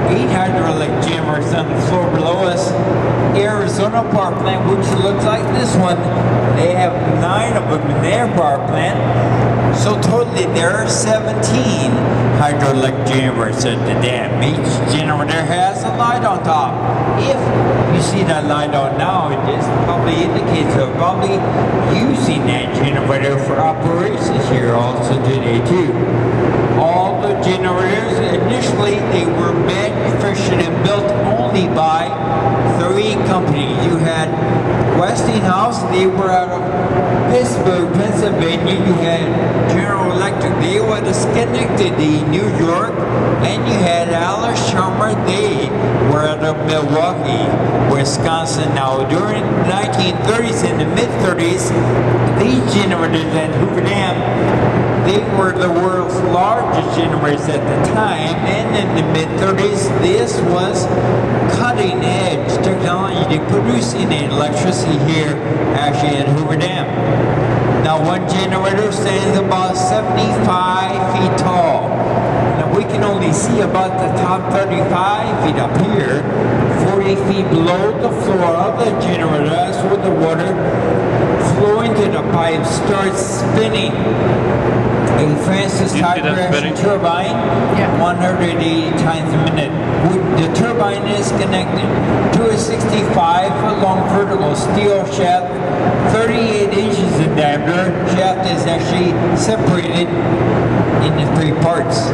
8 hydraulic jammers on the floor below us. Arizona power plant, which looks like this one, they have 9 of them in their power plant. So totally there are 17 hydraulic jammers at the dam. Each generator has a light on top. If you see that light on now, it just probably indicates they're probably using that generator for operations here also today too. All the generators, initially they were manufactured and built only by 3 companies. You had Westinghouse, they were out of Pittsburgh, Pennsylvania. You had General Electric, they were out of Schenectady, New York. And you had Alice Chalmers, they were out of Milwaukee, Wisconsin. Now during the 1930s and the mid-30s, these generators at Hoover Dam, they were the world's largest generators at the time, and in the mid-30s, this was cutting-edge technology to producing electricity here, actually at Hoover Dam. Now, one generator stands about 75 feet tall. Now, we can only see about the top 35 feet up here, 40 feet below the floor of the generator. That's where the water flowing to the pipe starts spinning. A Francis type reaction turbine, 180 times a minute. The turbine is connected to a 65-foot long vertical steel shaft, 38 inches in diameter. Shaft is actually separated into 3 parts.